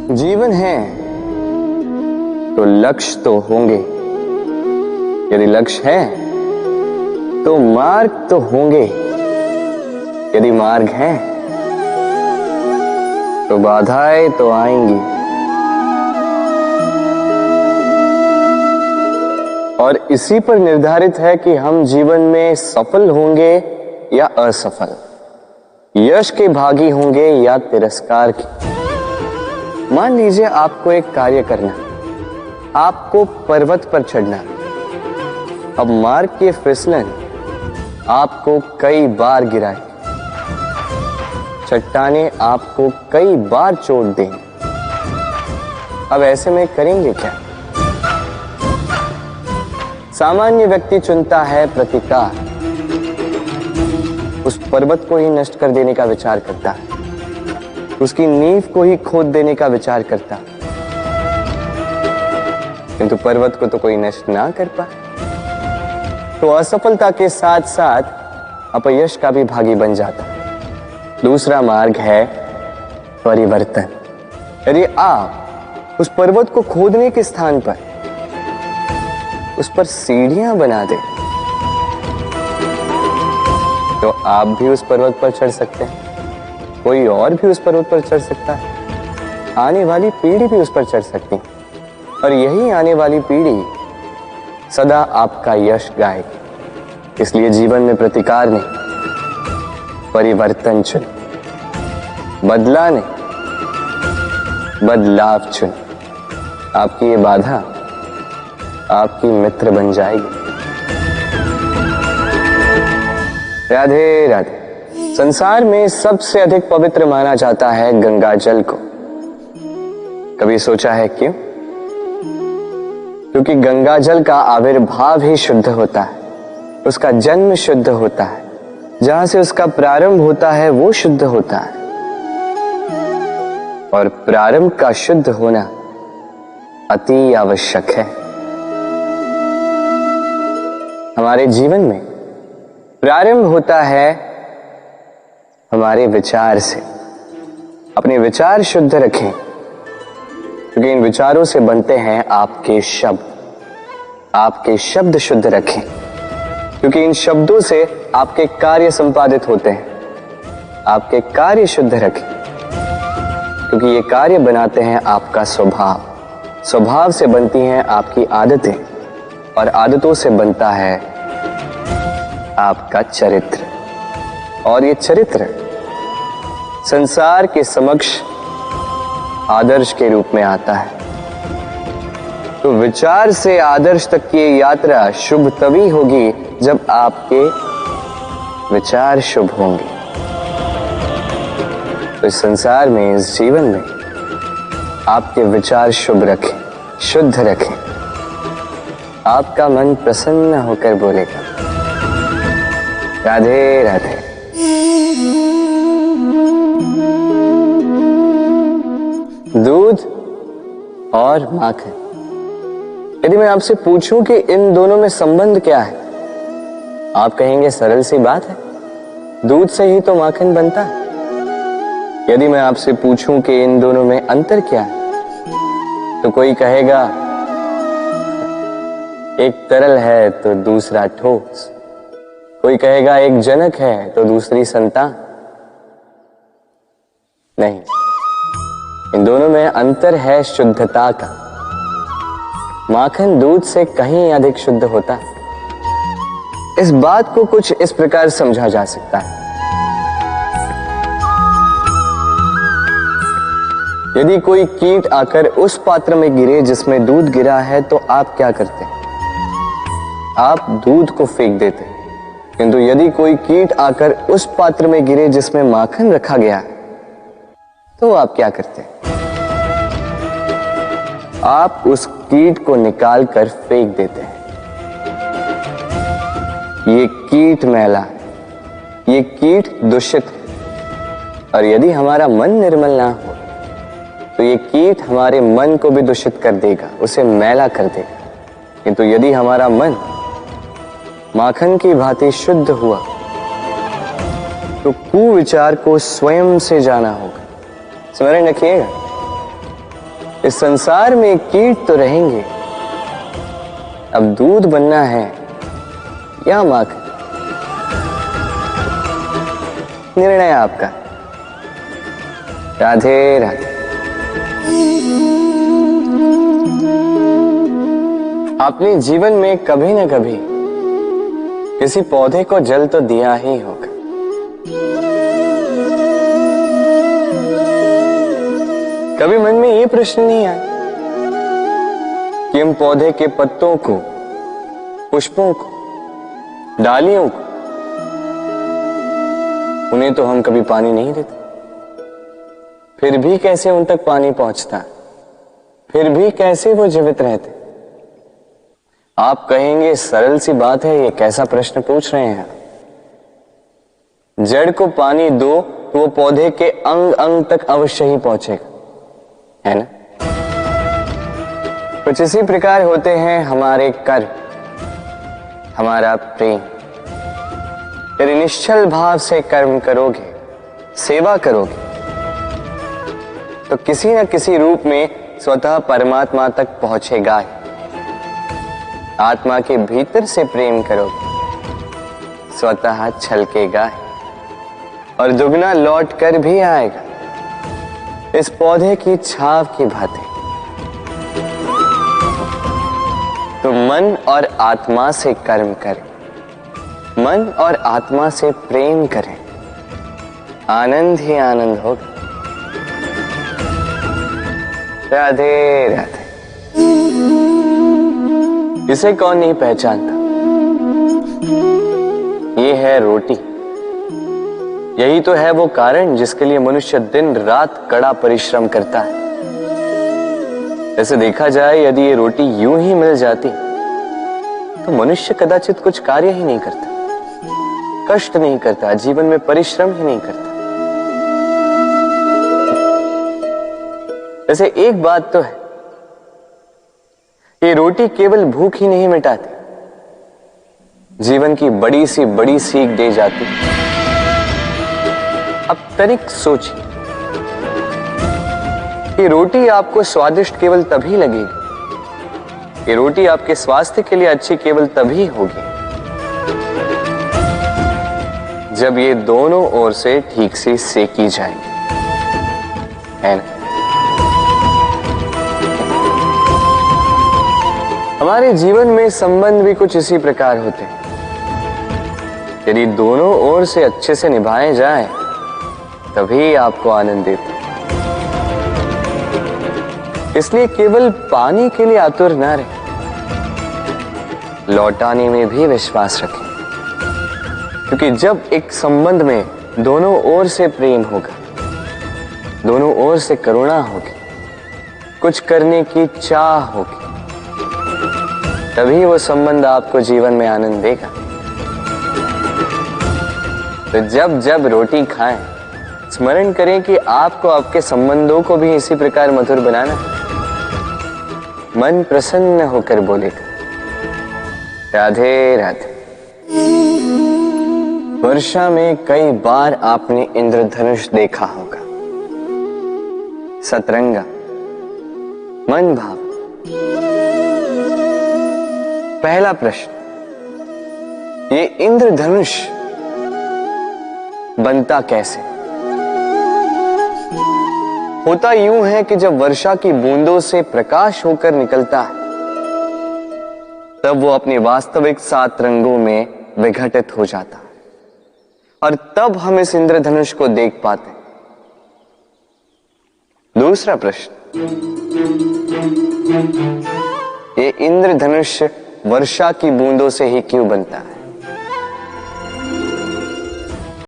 जीवन है तो लक्ष्य तो होंगे, यदि लक्ष्य है तो मार्ग तो होंगे, यदि मार्ग है तो बाधाएं तो आएंगी। और इसी पर निर्धारित है कि हम जीवन में सफल होंगे या असफल, यश के भागी होंगे या तिरस्कार के। मान लीजिए आपको एक कार्य करना, आपको पर्वत पर चढ़ना। अब मार्ग के फिसलन आपको कई बार गिराए, चट्टाने आपको कई बार चोट देंगे। अब ऐसे में करेंगे क्या? सामान्य व्यक्ति चुनता है प्रतिकार, उस पर्वत को ही नष्ट कर देने का विचार करता है, उसकी नींव को ही खोद देने का विचार करता, किंतु पर्वत को तो कोई नष्ट ना कर पाए, तो असफलता के साथ साथ अपयश का भी भागी बन जाता। दूसरा मार्ग है परिवर्तन। यदि आप उस पर्वत को खोदने के स्थान पर उस पर सीढ़ियां बना दे तो आप भी उस पर्वत पर चढ़ सकते हैं, कोई और भी उस पर्वत पर चढ़ सकता है, आने वाली पीढ़ी भी उस पर चढ़ सकती है, और यही आने वाली पीढ़ी सदा आपका यश गाएगी। इसलिए जीवन में प्रतिकार नहीं, परिवर्तन चुन, बदला नहीं, बदलाव चुन। आपकी ये बाधा आपकी मित्र बन जाएगी। राधे राधे। संसार में सबसे अधिक पवित्र माना जाता है गंगा जल को। कभी सोचा है क्यों? क्योंकि गंगा जल का आविर्भाव ही शुद्ध होता है, उसका जन्म शुद्ध होता है, जहां से उसका प्रारंभ होता है वो शुद्ध होता है। और प्रारंभ का शुद्ध होना अति आवश्यक है। हमारे जीवन में प्रारंभ होता है हमारे विचार से। अपने विचार शुद्ध रखें, क्योंकि इन विचारों से बनते हैं आपके शब्द। आपके शब्द शुद्ध रखें, क्योंकि इन शब्दों से आपके कार्य संपादित होते हैं। आपके कार्य शुद्ध रखें, क्योंकि ये कार्य बनाते हैं आपका स्वभाव। स्वभाव से बनती हैं आपकी आदतें, और आदतों से बनता है आपका चरित्र। और ये चरित्र संसार के समक्ष आदर्श के रूप में आता है। तो विचार से आदर्श तक की यात्रा शुभ तभी होगी जब आपके विचार शुभ होंगे। तो इस संसार में, इस जीवन में आपके विचार शुभ रखें, शुद्ध रखें। आपका मन प्रसन्न होकर बोलेगा राधे राधे। दूध और माखन। यदि मैं आपसे पूछूं कि इन दोनों में संबंध क्या है, आप कहेंगे सरल सी बात है, दूध से ही तो माखन बनता है। यदि मैं आपसे पूछूं कि इन दोनों में अंतर क्या है, तो कोई कहेगा एक तरल है तो दूसरा ठोस, कोई कहेगा एक जनक है तो दूसरी संतान। नहीं, इन दोनों में अंतर है शुद्धता का। माखन दूध से कहीं अधिक शुद्ध होता है। इस बात को कुछ इस प्रकार समझा जा सकता है। यदि कोई कीट आकर उस पात्र में गिरे जिसमें दूध गिरा है, तो आप क्या करते? आप दूध को फेंक देते। किंतु यदि कोई कीट आकर उस पात्र में गिरे जिसमें माखन रखा गया, तो आप क्या करते? आप उस कीट को निकाल कर फेंक देते हैं। ये कीट मैला है, ये कीट दूषित है। और यदि हमारा मन निर्मल ना हो, तो ये कीट हमारे मन को भी दूषित कर देगा, उसे मैला कर देगा। किंतु यदि हमारा मन माखन की भांति शुद्ध हुआ, तो कुविचार को स्वयं से जाना होगा। स्मरण रखिएगा, इस संसार में कीट तो रहेंगे, अब दूध बनना है या माखन, निर्णय आपका। राधे राधे। आपने जीवन में कभी न कभी किसी पौधे को जल तो दिया ही होगा। कभी मन में ये प्रश्न नहीं आया कि हम पौधे के पत्तों को, पुष्पों को, डालियों को, उन्हें तो हम कभी पानी नहीं देते, फिर भी कैसे उन तक पानी पहुंचता, फिर भी कैसे वो जीवित रहते। आप कहेंगे सरल सी बात है, ये कैसा प्रश्न पूछ रहे हैं। जड़ को पानी दो तो वो पौधे के अंग अंग तक अवश्य ही पहुंचेगा, है ना। कुछ इसी प्रकार होते हैं हमारे कर्म, हमारा प्रेम। यदि निश्चल भाव से कर्म करोगे, सेवा करोगे, तो किसी न किसी रूप में स्वतः परमात्मा तक पहुंचेगा ही। आत्मा के भीतर से प्रेम करोगे, स्वतः छलकेगा ही और दुगना लौट कर भी आएगा, इस पौधे की छाव की भांति। तो मन और आत्मा से कर्म करें, मन और आत्मा से प्रेम करें, आनंद ही आनंद होगा। राधे राधे। इसे कौन नहीं पहचानता, ये है रोटी। यही तो है वो कारण जिसके लिए मनुष्य दिन रात कड़ा परिश्रम करता है। ऐसे देखा जाए, यदि ये रोटी यूं ही मिल जाती तो मनुष्य कदाचित कुछ कार्य ही नहीं करता, कष्ट नहीं करता, जीवन में परिश्रम ही नहीं करता। वैसे एक बात तो है, ये रोटी केवल भूख ही नहीं मिटाती, जीवन की बड़ी सी बड़ी सीख दे जाती। अब तनिक सोचिए, ये रोटी आपको स्वादिष्ट केवल तभी लगेगी, ये रोटी आपके स्वास्थ्य के लिए अच्छी केवल तभी होगी जब ये दोनों ओर से ठीक से सेकी जाएगी, है ना। हमारे जीवन में संबंध भी कुछ इसी प्रकार होते हैं। यदि दोनों ओर से अच्छे से निभाए जाए तभी आपको आनंद देते। इसलिए केवल पानी के लिए आतुर न रहे, लौटाने में भी विश्वास रखें। क्योंकि जब एक संबंध में दोनों ओर से प्रेम होगा, दोनों ओर से करुणा होगी, कुछ करने की चाह होगी, तभी वो संबंध आपको जीवन में आनंद देगा। तो जब जब रोटी खाएं, स्मरण करें कि आपको आपके संबंधों को भी इसी प्रकार मधुर बनाना है। मन प्रसन्न होकर बोलेगा, राधे राधे। वर्षा में कई बार आपने इंद्रधनुष देखा होगा, सतरंगा, मन भाव। पहला प्रश्न, ये इंद्रधनुष बनता कैसे? होता यूं है कि जब वर्षा की बूंदों से प्रकाश होकर निकलता है, तब वो अपने वास्तविक 7 रंगों में विघटित हो जाता है और तब हम इस इंद्रधनुष को देख पाते हैं। दूसरा प्रश्न, ये इंद्रधनुष वर्षा की बूंदों से ही क्यों बनता है?